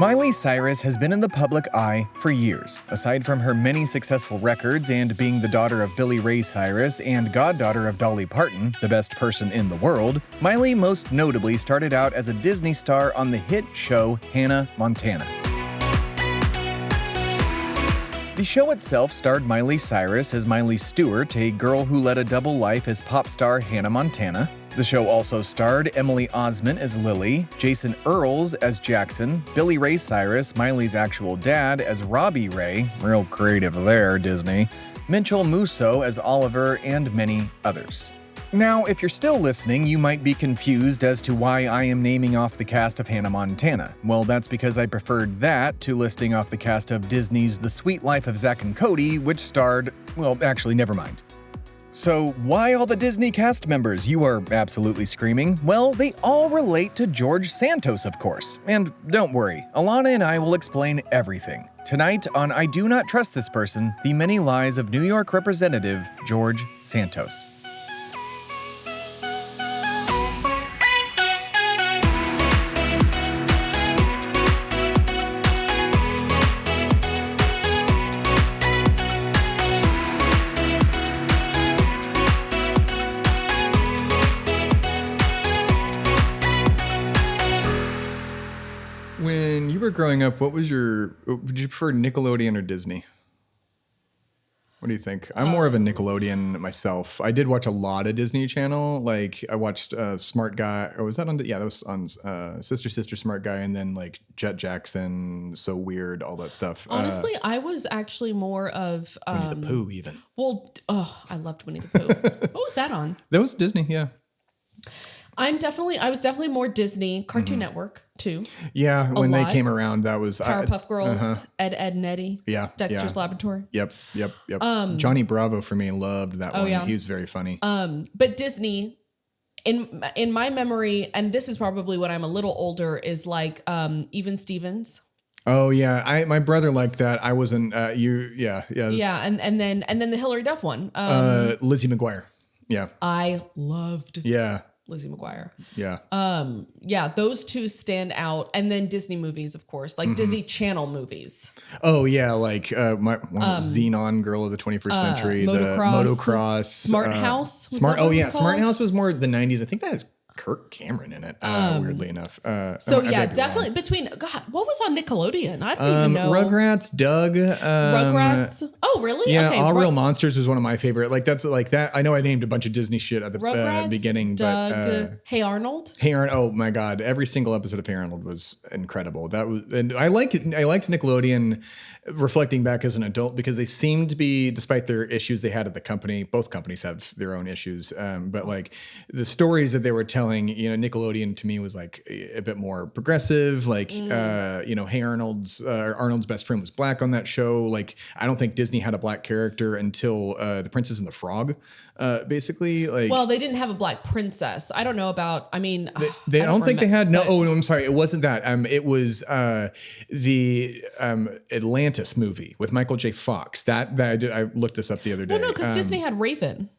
Miley Cyrus has been in the public eye for years. Aside from her many successful records and being the daughter of Billy Ray Cyrus and goddaughter of Dolly Parton, the best person in the world, Miley most notably started out as a Disney star on the hit show Hannah Montana. The show itself starred Miley Cyrus as Miley Stewart, a girl who led a double life as pop star Hannah Montana. The show also starred Emily Osment as Lily, Jason Earls as Jackson, Billy Ray Cyrus, Miley's actual dad, as Robbie Ray, real creative there, Disney, Mitchell Musso as Oliver, and many others. Now, if you're still listening, you might be confused as to why I am naming off the cast of Hannah Montana. Well, that's because I preferred that to listing off the cast of Disney's The Sweet Life of Zack and Cody, which starred, well, actually, never mind. So why all the Disney cast members, you are absolutely screaming? Well, they all relate to George Santos, of course. And don't worry, Alanah and I will explain everything. Tonight on I Do Not Trust This Person, the many lies of New York Representative George Santos. When you were growing up, would you prefer Nickelodeon or Disney? What do you think? I'm more of a Nickelodeon myself. I did watch a lot of Disney Channel. Like I watched Smart Guy, or was that on that was on Sister Smart Guy, and then like Jet Jackson, So Weird, all that stuff. Honestly, I was actually more of Winnie the Pooh even. Well, I loved Winnie the Pooh. What was that on? That was Disney, yeah. I was definitely more Disney, Cartoon Network too. Yeah, when they came around, that was Powerpuff Girls, Ed, and Eddie. Yeah, Dexter's Laboratory. Yep. Johnny Bravo for me loved that one. Yeah. He was very funny. But Disney, in my memory, and this is probably when I'm a little older, is like Even Stevens. Oh yeah, my brother liked that. I wasn't. Yeah, and then the Hilary Duff one. Lizzie McGuire. Yeah, I loved. Yeah. Lizzie McGuire. Yeah. Those two stand out. And then Disney movies, of course, like Disney Channel movies. Oh yeah, like Xenon, Girl of the 21st Century, the Motocross, Smart House. Smart House was more the 90s. I think that has Kirk Cameron in it, weirdly enough. Definitely between, God, what was on Nickelodeon? I don't even know. Rugrats, Doug. Rugrats? Oh, really? Yeah, okay, All Real Monsters was one of my favorite. Like, that's like that. I know I named a bunch of Disney shit at the beginning. Doug, but Hey Arnold? Hey Arnold, oh my God. Every single episode of Hey Arnold was incredible. And I liked Nickelodeon reflecting back as an adult because they seemed to be, despite their issues they had at the company, both companies have their own issues. But like the stories that they were telling, Nickelodeon to me was like a bit more progressive. Like, Hey Arnold's best friend was black on that show. Like, I don't think Disney had a black character until The Princess and the Frog. Basically, like, well, they didn't have a black princess. I don't know about. I mean, I don't think they had. No, I'm sorry. It wasn't that. It was the Atlantis movie with Michael J. Fox. That I looked this up the other day. Well, no, because Disney had Raven.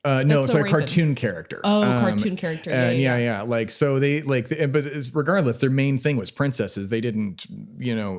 Cartoon character. Oh, cartoon character. Yeah. Like, so they but regardless, their main thing was princesses. They didn't,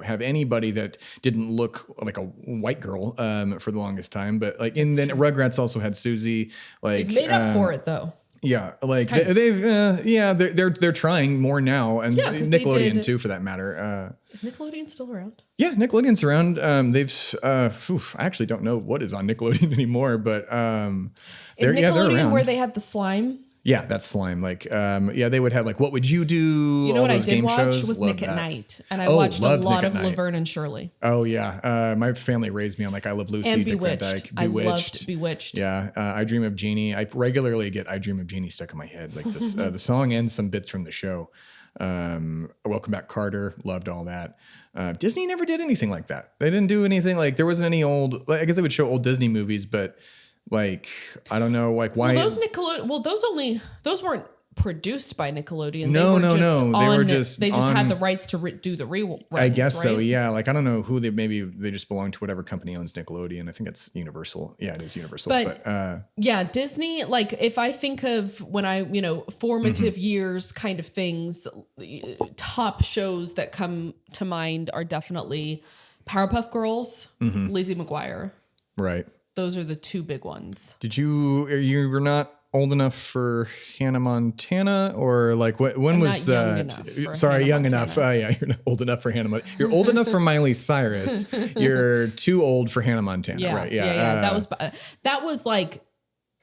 have anybody that didn't look like a white girl for the longest time. But like, and then Rugrats also had Susie. Like, they made up for it though. Yeah, like they're trying more now, and Nickelodeon too, for that matter. Is Nickelodeon still around? Yeah, Nickelodeon's around. They've I actually don't know what is on Nickelodeon anymore, but they're around. Where they had the slime? Yeah, that's slime. Like, they would have like, what would you do? You know what I did watch was Nick at Night, and I watched a lot of Laverne and Shirley. Oh yeah, my family raised me on like I Love Lucy, and Dick Van Dyke, Bewitched. I loved Bewitched. Yeah, I Dream of Jeannie. I regularly get I Dream of Jeannie stuck in my head, like this the song and some bits from the show. Welcome Back, Carter. Loved all that. Disney never did anything like that. They didn't do anything like there wasn't any old. I guess they would show old Disney movies, but like I don't know, like why those Nickelodeon. Well, those weren't produced by Nickelodeon. No. They just had the rights to do the reruns. I guess right? so. Yeah. Like, I don't know who maybe they just belong to whatever company owns Nickelodeon. I think it's Universal. Yeah, it is Universal. But yeah, Disney, like if I think of when I, formative years kind of things, top shows that come to mind are definitely Powerpuff Girls, Lizzie McGuire. Right. Those are the two big ones. You were not old enough for Hannah Montana, or like when was that? Sorry, young enough. Yeah, you're not old enough for Hannah Montana. You're old enough for Miley Cyrus. You're too old for Hannah Montana. Yeah, right? Yeah. That was like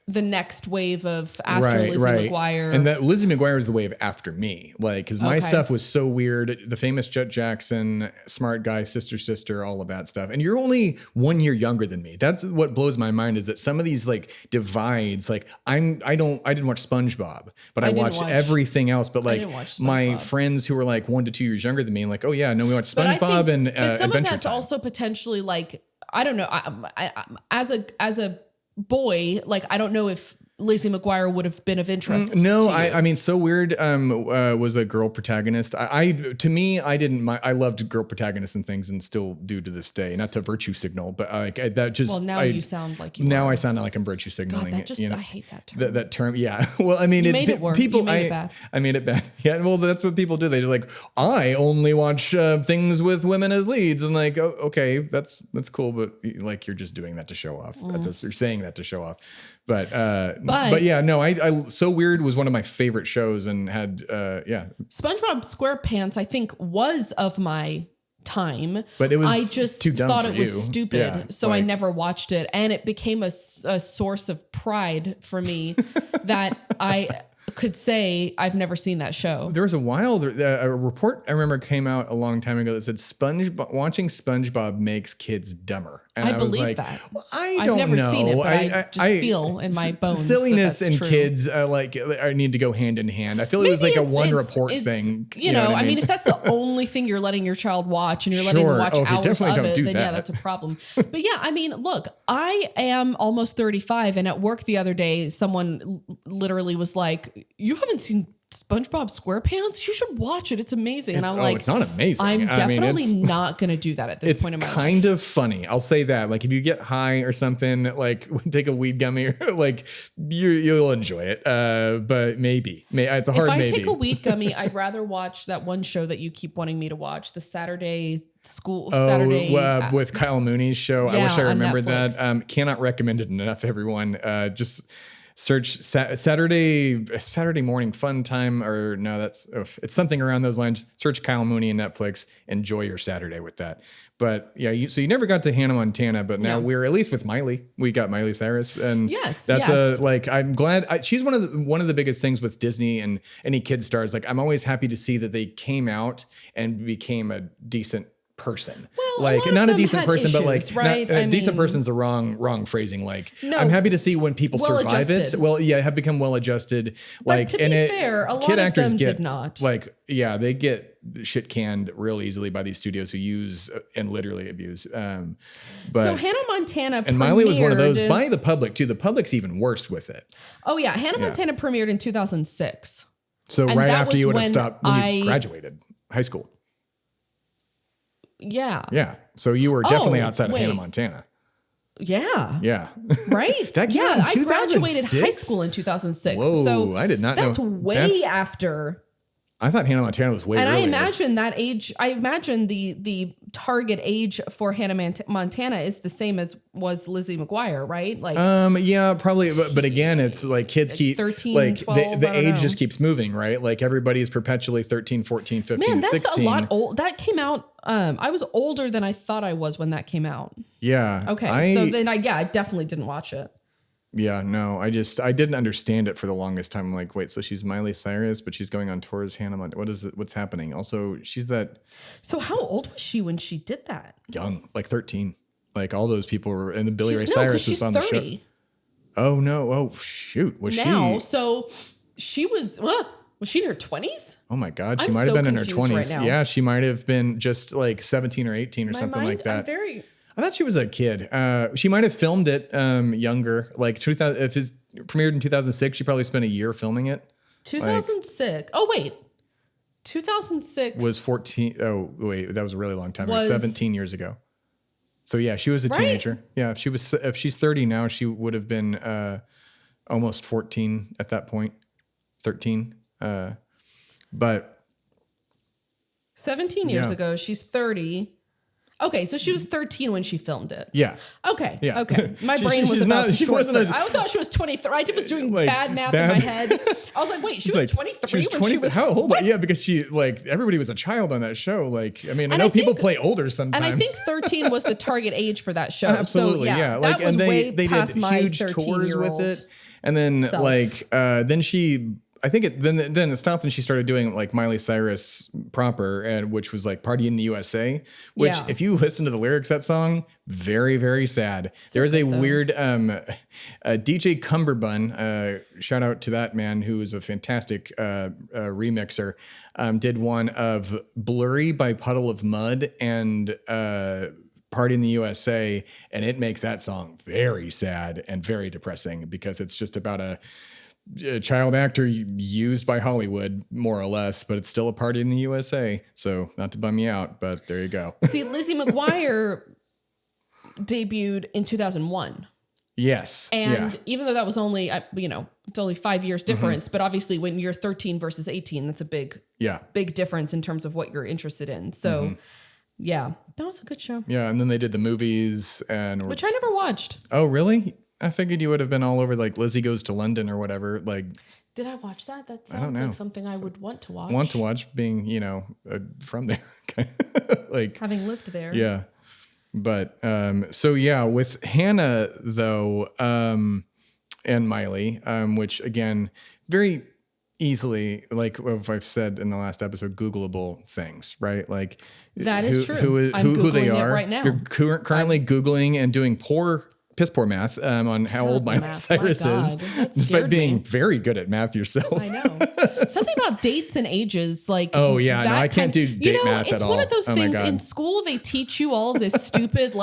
the next wave of after Lizzie McGuire. And that Lizzie McGuire is the wave after me. Like, because my stuff was so weird. The famous Jet Jackson, Smart Guy, Sister, all of that stuff. And you're only 1 year younger than me. That's what blows my mind, is that some of these like divides, like I didn't watch SpongeBob, but I watched everything else. But like my friends who were like 1 to 2 years younger than me, like, oh yeah, no, we watched SpongeBob and Adventure some of that's Time. Also potentially like, I don't know. I as a boy, like I don't know if Lizzie McGuire would have been of interest. No, I mean, So Weird was a girl protagonist. To me, I loved girl protagonists and things, and still do to this day. Not to virtue signal, but like that just. Well, now you sound like you. Now I sound like I'm virtue signaling. God, I hate that term. That term, yeah. Well, I mean, you made it work. People, you made it bad. I made it bad. Yeah. Well, that's what people do. They're like, I only watch things with women as leads, and like, oh, okay, that's cool, but like you're just doing that to show off. You're saying that to show off. But yeah, no, I So Weird was one of my favorite shows, and had SpongeBob SquarePants, I think, was of my time, but it was I just too dumb thought for it was you. stupid, so I never watched it, and it became a source of pride for me that I could say I've never seen that show. There was a report I remember came out a long time ago that said watching SpongeBob makes kids dumber. And I was believe like, that. Well, I've never seen it, but I just feel in my bones silliness that's and true. Kids need to go hand in hand. I feel it was like a one report thing. You know what I mean? If that's the only thing you're letting your child watch, and you're letting them watch hours of it, then yeah, that's a problem. But yeah, I mean, look, I am almost 35, and at work the other day, someone literally was like, "You haven't seen SpongeBob SquarePants? You should watch it. It's amazing." And I'm like, it's not amazing. I'm definitely not going to do that at this point in my life. It's kind of funny. I'll say that. Like, if you get high or something, like take a weed gummy, or like you'll enjoy it. But maybe it's a hard maybe. If I take a weed gummy, I'd rather watch that one show that you keep wanting me to watch, the Saturday with Kyle Mooney's show. Yeah, I wish I remembered Netflix. that. Cannot recommend it enough, everyone. Just search Saturday morning fun time, or no, it's something around those lines. Search Kyle Mooney and Netflix. Enjoy your Saturday with that. But yeah, so you never got to Hannah Montana, but now we're at least with Miley. We got Miley Cyrus, and I'm glad she's one of the biggest things with Disney and any kid stars. Like, I'm always happy to see that they came out and became a decent person. Well, like, not a decent person, issues, but like right? a decent person's the wrong phrasing. Like, I'm happy to see when people survive it. Well, yeah, have become well adjusted. Like, but to be fair, a lot kid of actors them get did not. Like, yeah, they get shit canned real easily by these studios who use and literally abuse. But so Hannah Montana and Miley was one of those by the public too. The public's even worse with it. Oh yeah, Hannah Montana premiered in 2006. So and right after you would have stopped when you graduated high school. Yeah. Yeah. So you were definitely outside of Hannah Montana. Yeah. Yeah. Right? That came out in 2006? I graduated high school in 2006. Whoa, so I did not know. That's way after. I thought Hannah Montana was way earlier. And I imagine that age, the target age for Hannah Montana is the same as was Lizzie McGuire, right? Like, yeah, probably. But again, it's like kids keep 13, like 12, the age just keeps moving, right? Like everybody is perpetually 13, 14, 15, Man, that's 16. a lot old. That came out. I was older than I thought I was when that came out. Yeah. Okay. So then I definitely didn't watch it. Yeah, no, I didn't understand it for the longest time. I'm like, wait, so she's Miley Cyrus, but she's going on tour as Hannah Montana. What is it? What's happening? Also, she's that. So how old was she when she did that? Young, like 13. Like all those people were, and then Billy Ray Cyrus was on 30. The show. Oh no! Oh shoot! Was now, she? So she was. Was she in her 20s? Oh my God, she might have been in her 20s. Right, yeah, she might have been just like 17 or 18 or something like that. I thought she was a kid. She might have filmed it younger, like 2000. If it premiered in 2006, she probably spent a year filming it. 2006. Oh, wait. 2006 was 14. Oh, wait, that was a really long time. It was 17 years ago. So yeah, she was a teenager. Yeah, if she's 30 now, she would have been almost 14 at that point, 13. But 17 years ago, she's 30. Okay, so she was 13 when she filmed it. Yeah. Okay. Yeah. Okay. My brain was about to short circuit. I thought she was 23. I was doing bad math in my head. I was like, wait, she was 23 when she was... How old? Yeah, because she, everybody was a child on that show. I know people play older sometimes. And I think 13 was the target age for that show. Absolutely, so, yeah. That was they did huge tours with it. And then, then she... I think then it stopped and she started doing Miley Cyrus proper, which was Party in the USA, which if you listen to the lyrics of that song, very, very sad. There's a weird DJ Cumberbun, shout out to that man who is a fantastic remixer, did one of Blurry by Puddle of Mud and Party in the USA, and it makes that song very sad and very depressing because it's just about a child actor used by Hollywood, more or less, but it's still a Party in the USA. So not to bum you out, but there you go. See, Lizzie McGuire debuted in 2001. Yes. And even though that was only, it's only 5 years difference, but obviously when you're 13 versus 18, that's a big difference in terms of what you're interested in. So yeah, that was a good show. Yeah. And then they did the movies which I never watched. Oh, really? I figured you would have been all over Lizzie Goes to London or whatever. Did I watch that? That sounds like something I would want to watch. Want to watch, being from there, having lived there. Yeah, but with Hannah though, and Miley, which again, very easily, I've said in the last episode, Googleable things, right? That is true. Who they are right now. You're currently Googling and doing piss poor math on how old Miley Cyrus is, despite being very good at math yourself. I know. Something about dates and ages, I can't do date math at all. It's one of those things in school. They teach you all of this stupid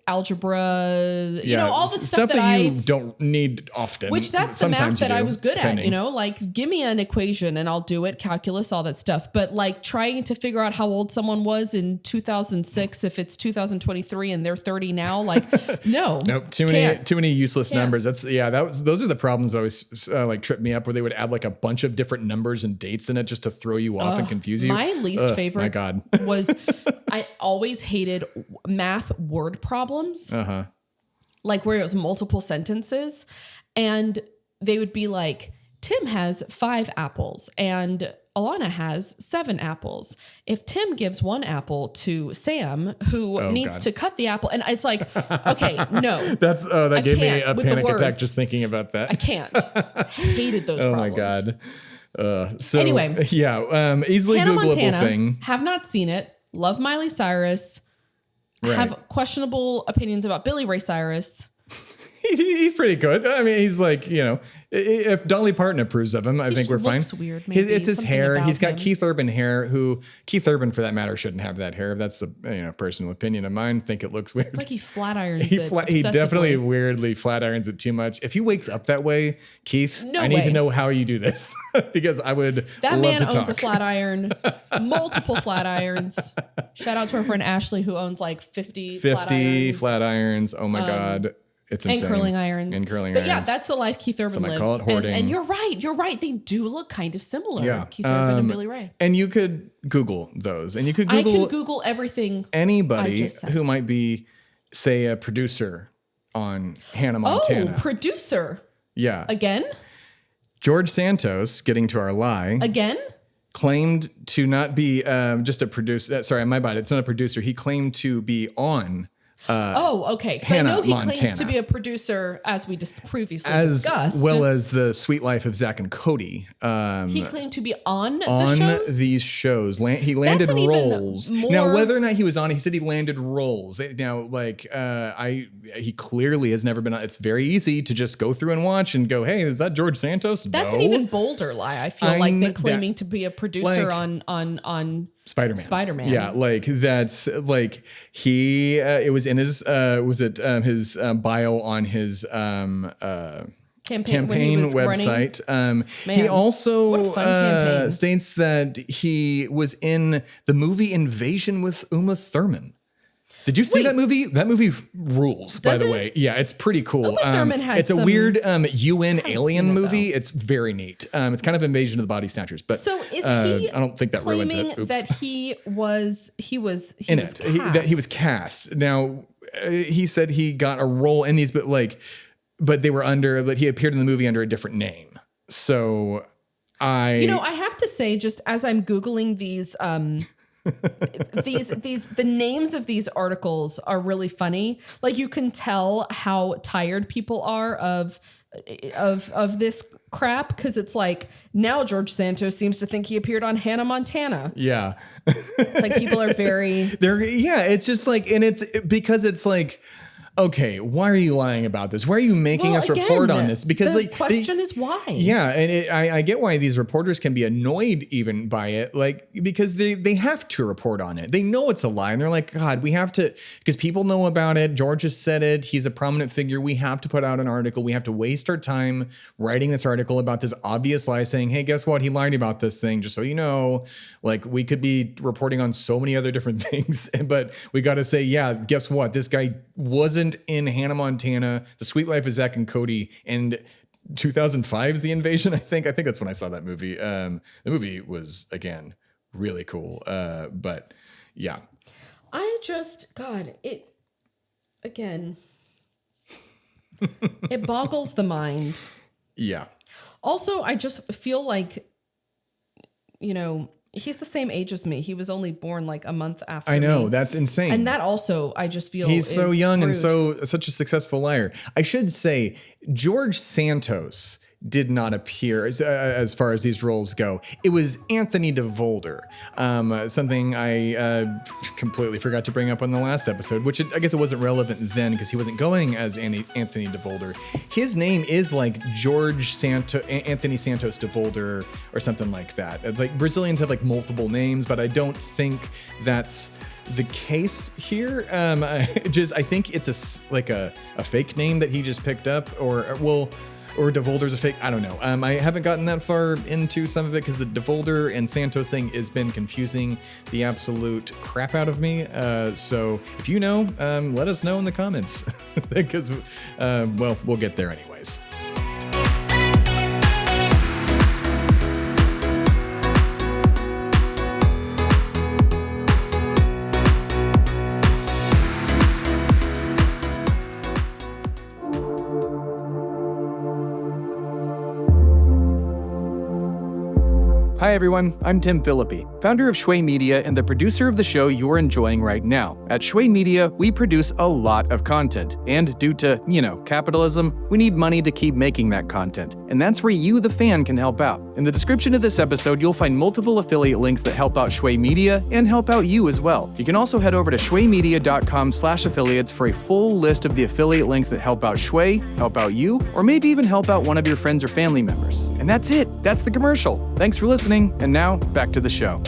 algebra, all the stuff that you don't need often. Which that's the math that I was good at. Give me an equation and I'll do it, calculus, all that stuff. But trying to figure out how old someone was in 2006, if it's 2023 and they're 30 now, no. Nope. Too many useless numbers. Those are the problems that always tripped me up, where they would add a bunch of different numbers and dates in it just to throw you off and confuse you. My least favorite my God. was I always hated math word problems. Where it was multiple sentences and they would be Tim has 5 apples and Alanah has 7 apples. If Tim gives 1 apple to Sam, who needs to cut the apple, and it's okay, no. That gave me a panic attack just thinking about that. I can't. Hated those problems. Oh my God. Anyway. Easily Hannah Googleable Montana, thing. Have not seen it. Love Miley Cyrus. Right. Have questionable opinions about Billy Ray Cyrus. He's pretty good. I mean, he's if Dolly Parton approves of him, I think we're fine. Looks weird. Maybe. It's his hair. He's got him. Keith Urban hair. Keith Urban, for that matter, shouldn't have that hair. That's a personal opinion of mine. Think it looks weird. It's he flat irons it. He definitely weirdly flat irons it too much. If he wakes up that way, Keith, I need to know how you do this because I would that man owns a flat iron, multiple flat irons. Shout out to our friend Ashley who owns 50 flat irons. Oh my God. It's insane. And curling irons. But yeah, that's the life Keith Urban lives. Call it hoarding. And you're right. They do look kind of similar. Keith Urban and Billy Ray. And you could Google those. And you could I can Google everything. Anybody who might be, say, a producer on Hannah Montana. Oh, producer. Yeah. Again? George Santos, getting to our lie. Again? Claimed to not be just a producer. Sorry, my bad. It's not a producer. He claimed to be on okay. I know he claims to be a producer, as we previously discussed, as well as the Sweet Life of Zach and Cody. He claimed to be on these shows. He landed roles. Now, whether or not he was on, he said he landed roles. Now, he clearly has never been on. It's very easy to just go through and watch and go, "Hey, is that George Santos?" That's an even bolder lie. I feel than claiming to be a producer on Spider-Man. Yeah, that's he. It was in his his bio on his campaign website. He also states that he was in the movie Invasion with Uma Thurman. Did you see that movie? That movie rules, by the way. Yeah, it's pretty cool. Uma Thurman had it's a weird UN alien movie. It's very neat. It's kind of Invasion of the Body Snatchers, but so is he? I don't think that ruins it. Oops. That he was in it. That he was cast. Now he said he got a role in these, but they were he appeared in the movie under a different name. So I have to say, just as I'm Googling these, the names of these articles are really funny. Like, you can tell how tired people are of this crap, because it's like, now George Santos seems to think he appeared on Hannah Montana. Yeah. It's like people are it's just like, and it's because it's like, okay, why are you lying about this? Why are you making us report on this? Because the question is why. Yeah, and I get why these reporters can be annoyed even by it, because they have to report on it. They know it's a lie, and they're like, God, we have to, because people know about it. George has said it. He's a prominent figure. We have to put out an article. We have to waste our time writing this article about this obvious lie, saying, hey, guess what? He lied about this thing, just so you know. Like, we could be reporting on so many other different things, but we got to say, yeah, guess what? This guy wasn't in Hannah Montana, The Sweet Life of Zack and Cody, and 2005's The Invasion. I think that's when I saw that movie. The movie was, again, really cool. But yeah, it boggles the mind. Yeah. Also, I just feel like, he's the same age as me. He was only born like a month after I know, me. that's insane. And that also, I just feel he's so young rude. And such a successful liar. I should say, George Santos did not appear as far as these roles go. It was Anthony DeVolder, something I completely forgot to bring up on the last episode, which I guess it wasn't relevant then because he wasn't going as Anthony DeVolder. His name is like Anthony Santos DeVolder or something like that. It's like Brazilians have like multiple names, but I don't think that's the case here. I think it's a fake name that he just picked up, or DeVolder's a fake. I don't know. I haven't gotten that far into some of it because the DeVolder and Santos thing has been confusing the absolute crap out of me. So if you know, let us know in the comments because, we'll get there anyways. Hi everyone, I'm Tim Philippi, founder of Shui Media and the producer of the show you're enjoying right now. At Shui Media, we produce a lot of content, and due to, capitalism, we need money to keep making that content, and that's where you, the fan, can help out. In the description of this episode, you'll find multiple affiliate links that help out Shui Media and help out you as well. You can also head over to shuimedia.com/affiliates for a full list of the affiliate links that help out Shui, help out you, or maybe even help out one of your friends or family members. And that's it. That's the commercial. Thanks for listening. And now, back to the show.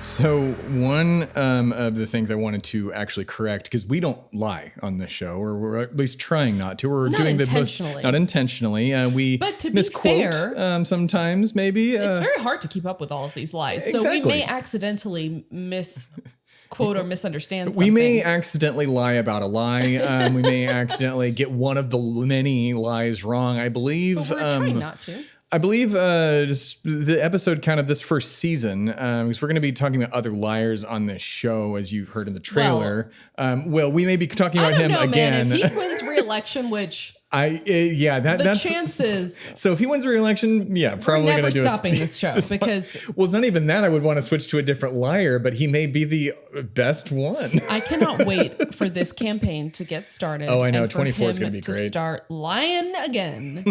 So one of the things I wanted to actually correct, because we don't lie on this show, or we're at least trying not to. We're doing the most, not intentionally. We but to misquote be fair, sometimes, maybe. It's very hard to keep up with all of these lies. Exactly. So we may accidentally misquote or misunderstand something. We may accidentally lie about a lie. We may accidentally get one of the many lies wrong, I believe. But we're trying not to. I believe just the episode kind of this first season, because we're going to be talking about other liars on this show, as you heard in the trailer. Well, we may be talking about him again. Man, if he wins re-election, which that's chances. So if he wins re-election, probably going to do stopping this show because well, it's not even that. I would want to switch to a different liar, but he may be the best one. I cannot wait for this campaign to get started. Oh, I know. 24 is going to be great. To start lying again.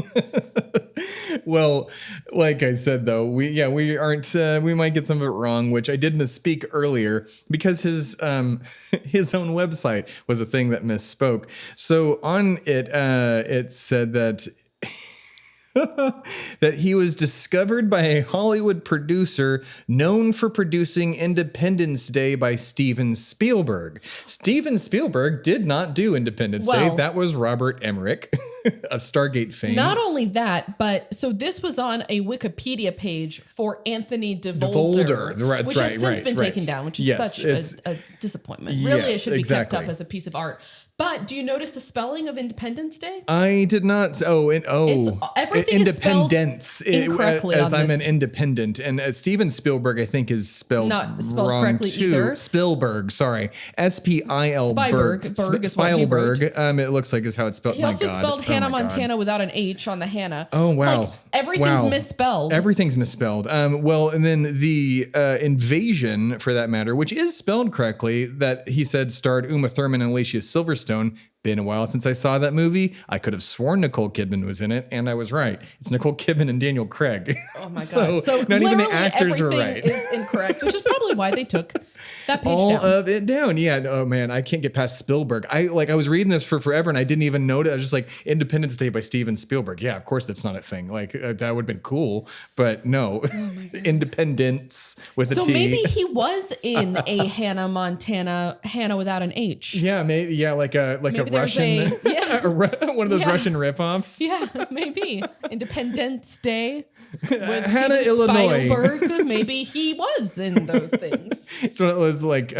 Well, like I said, though, we aren't. We might get some of it wrong, which I did misspeak earlier because his own website was a thing that misspoke. So on it, it said that. that he was discovered by a Hollywood producer known for producing Independence Day by Steven Spielberg. Steven Spielberg did not do Independence Day. That was Robert Emmerich of Stargate fame. Not only that, but so this was on a Wikipedia page for Anthony DeVolder, which has since been taken down, which is such a disappointment. Really, it should be kept up as a piece of art. But do you notice the spelling of Independence Day? I did not. Everything independence is spelled incorrectly as I'm an independent, and Steven Spielberg I think is spelled not spelled wrong correctly too. either. Spielberg, sorry, Spielberg. Spielberg. It looks like is how it's spelled. He also spelled Hannah Montana without an H on the Hannah. Oh wow, like, everything's misspelled. Everything's misspelled. And then the Invasion, for that matter, which is spelled correctly, that he said starred Uma Thurman and Alicia Silverstone. Been a while since I saw that movie. I could have sworn Nicole Kidman was in it, and I was right. It's Nicole Kidman and Daniel Craig. Oh my god! So not even the actors were right. Everything is incorrect, which is probably why they took that page all down. of it down. Yeah. Oh man, I can't get past Spielberg. I was reading this for forever, and I didn't even notice. I was just like, Independence Day by Steven Spielberg. Yeah, of course that's not a thing. Like that would have been cool, but no. Independence with a T. So maybe he was in a Hannah Montana, Hannah without an H. Yeah, maybe. Yeah, like a Russian, one of those Russian ripoffs. Yeah, maybe Independence Day. With Hannah, Illinois. Spielberg, maybe he was in those things. It's one of those like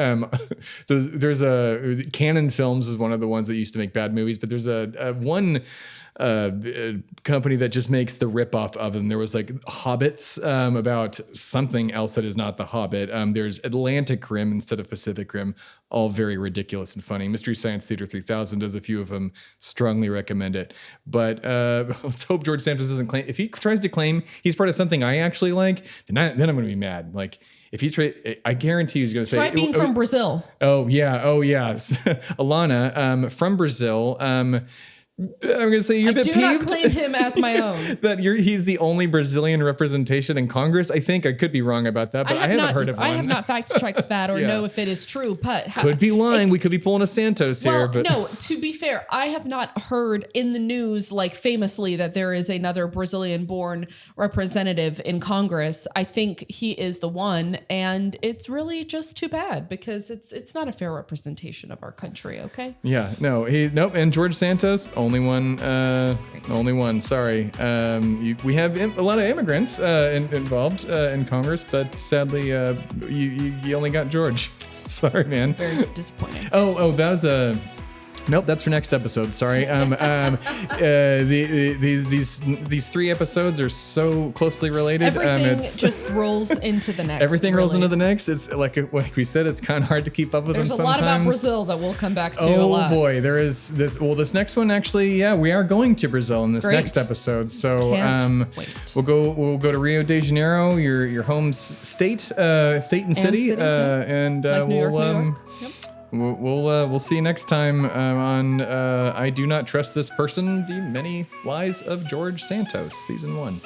there's Canon Films is one of the ones that used to make bad movies, but there's one company that just makes the ripoff of them. There was like Hobbits about something else that is not The Hobbit. There's Atlantic Rim instead of Pacific Rim. All very ridiculous and funny. Mystery Science Theater 3000 does a few of them. Strongly recommend it. But let's hope George Santos doesn't claim. If he tries to claim he's part of something I actually like, then I'm going to be mad. Like if he I guarantee he's going to say. Try being from Brazil. Oh yeah. Alanah from Brazil. I'm going to say you're a bit peeved. I do not claim him as my own. That he's the only Brazilian representation in Congress. I think I could be wrong about that, but I haven't heard of one. I have not fact-checked that or know if it is true, but... Could be lying. We could be pulling a Santos here. But no, to be fair, I have not heard in the news, like famously, that there is another Brazilian-born representative in Congress. I think he is the one, and it's really just too bad because it's not a fair representation of our country, okay? Yeah, no, and George Santos... Only one. Sorry. We have a lot of immigrants involved in Congress, but sadly, you only got George. Sorry, man. Very disappointing. Oh, that was a. Nope, that's for next episode. Sorry. These 3 episodes are so closely related. Everything just rolls into the next. Everything rolls into the next. It's like we said, it's kind of hard to keep up with them sometimes. There's a lot about Brazil that we'll come back to. Oh boy, there is this. Well, this next one actually, we are going to Brazil in this next episode. So we'll go to Rio de Janeiro, your home state and city, and like New York. Yep. We'll see you next time on I Do Not Trust This Person, The Many Lies of George Santos, Season 1.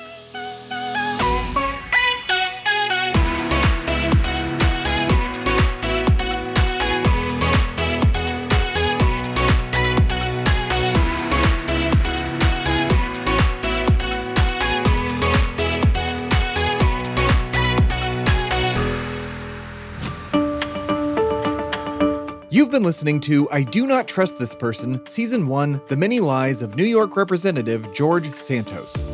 You've been listening to I Do Not Trust This Person, Season 1, The Many Lies of New York Representative George Santos.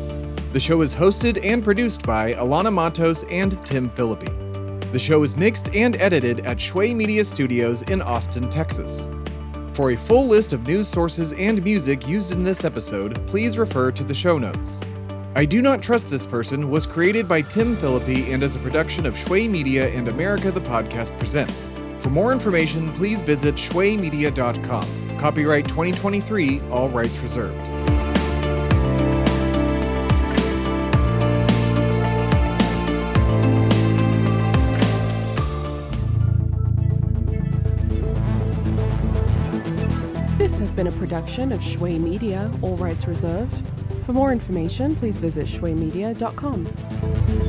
The show is hosted and produced by Alanah Matos and Tim Philippi. The show is mixed and edited at Shway Media Studios in Austin, Texas. For a full list of news sources and music used in this episode, please refer to the show notes. I Do Not Trust This Person was created by Tim Philippi and is a production of Shway Media and America the Podcast Presents. For more information, please visit shwaymedia.com. Copyright 2023, all rights reserved. This has been a production of Shway Media, all rights reserved. For more information, please visit shwaymedia.com.